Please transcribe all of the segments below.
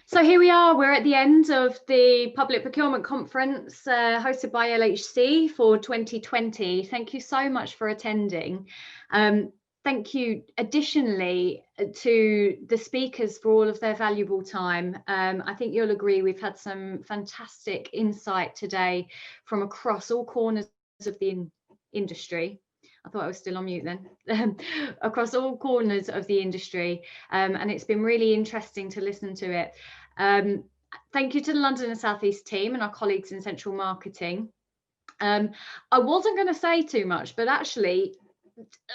So here we are, we're at the end of the Public Procurement Conference hosted by LHC for 2020. Thank you so much for attending. Thank you additionally to the speakers for all of their valuable time. I think you'll agree we've had some fantastic insight today from across all corners of the industry. I thought I was still on mute then. Across all corners of the industry, and it's been really interesting to listen to it. Thank you to the London and South East team and our colleagues in central marketing. I wasn't going to say too much, but actually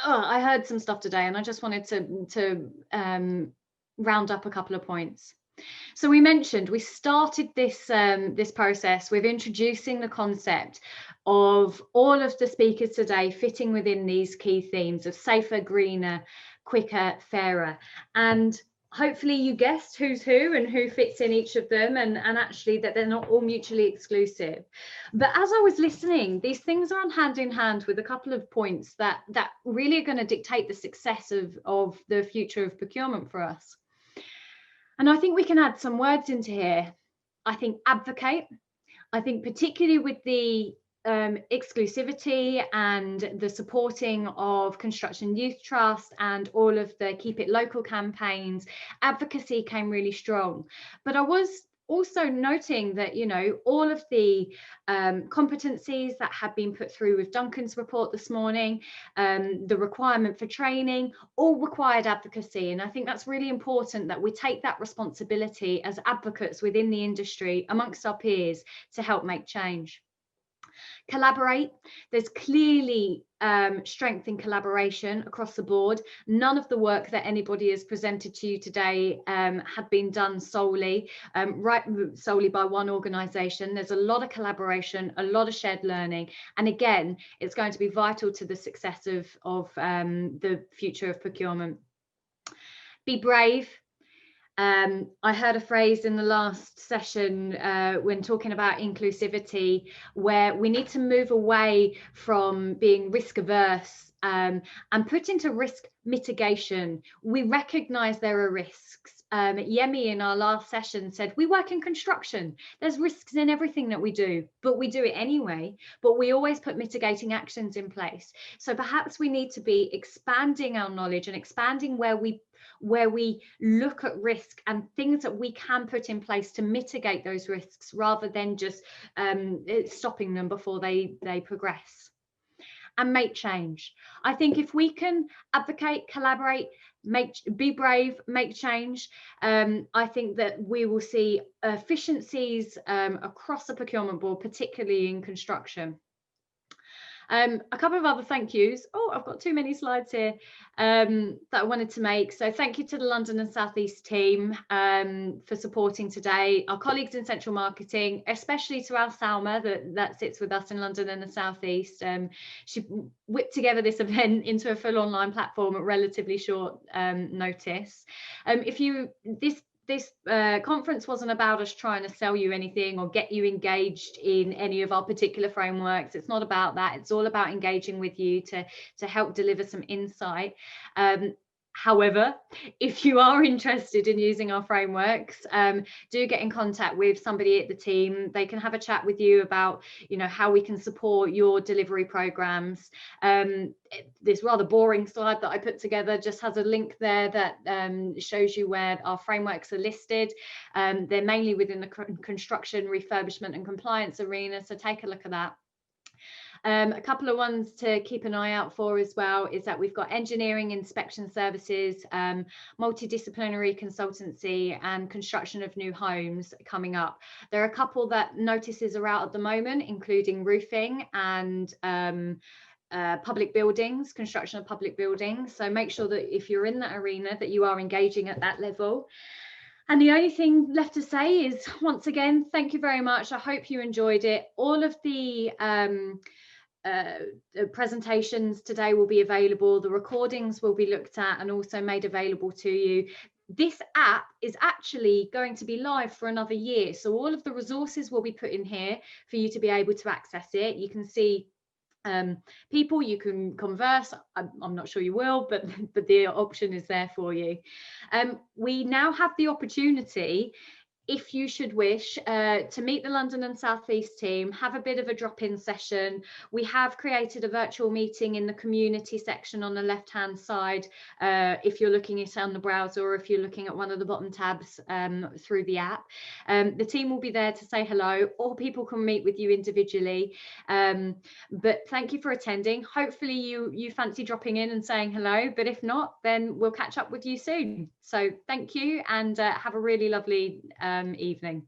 I heard some stuff today and I just wanted to round up a couple of points. So we mentioned we started this this process with introducing the concept of all of the speakers today fitting within these key themes of safer, greener, quicker, fairer, and hopefully you guessed who's who and who fits in each of them, and actually that they're not all mutually exclusive. But as I was listening, these things run hand in hand with a couple of points that really are going to dictate the success of the future of procurement for us. And I think we can add some words into here. I think advocate. I think particularly with the exclusivity and the supporting of Construction Youth Trust and all of the Keep It Local campaigns, advocacy came really strong. But I was also noting that, you know, all of the competencies that had been put through with Duncan's report this morning, the requirement for training, all required advocacy. And I think that's really important that we take that responsibility as advocates within the industry amongst our peers to help make change. Collaborate. There's clearly strength in collaboration across the board. None of the work that anybody has presented to you today had been done solely by one organisation. There's a lot of collaboration, a lot of shared learning, and again, it's going to be vital to the success of the future of procurement. Be brave. I heard a phrase in the last session when talking about inclusivity, where we need to move away from being risk averse and put into risk mitigation. We recognise there are risks. Yemi in our last session said, we work in construction. There's risks in everything that we do, but we do it anyway. But we always put mitigating actions in place. So perhaps we need to be expanding our knowledge and expanding where we look at risk and things that we can put in place to mitigate those risks rather than just stopping them before they progress. And make change. I think if we can advocate, collaborate, be brave, make change, I think that we will see efficiencies across the procurement board, particularly in construction. A couple of other thank yous. Oh, I've got too many slides here that I wanted to make. So thank you to the London and South East team for supporting today, our colleagues in central marketing, especially to Al Salma that sits with us in London and the South East. She whipped together this event into a full online platform at relatively short notice. This conference wasn't about us trying to sell you anything or get you engaged in any of our particular frameworks. It's not about that. It's all about engaging with you to help deliver some insight. However, if you are interested in using our frameworks, do get in contact with somebody at the team. They can have a chat with you about, you know, how we can support your delivery programs. This rather boring slide that I put together just has a link there that shows you where our frameworks are listed. They're mainly within the construction, refurbishment and compliance arena, so take a look at that. A couple of ones to keep an eye out for as well is that we've got engineering inspection services, multidisciplinary consultancy and construction of new homes coming up. There are a couple that notices are out at the moment, including roofing and public buildings, construction of public buildings. So make sure that if you're in that arena that you are engaging at that level. And the only thing left to say is, once again, thank you very much. I hope you enjoyed it. All of the presentations today will be available. The recordings will be looked at and also made available to you. This app is actually going to be live for another year. So all of the resources will be put in here for you to be able to access it. You can see people, you can converse. I'm not sure you will, but the option is there for you. We now have the opportunity if you should wish to meet the London and South East team, have a bit of a drop-in session, we have created a virtual meeting in the community section on the left-hand side, if you're looking at it on the browser, or if you're looking at one of the bottom tabs through the app. The team will be there to say hello, or people can meet with you individually. But thank you for attending. Hopefully you fancy dropping in and saying hello, but if not, then we'll catch up with you soon. So thank you, and have a really lovely evening.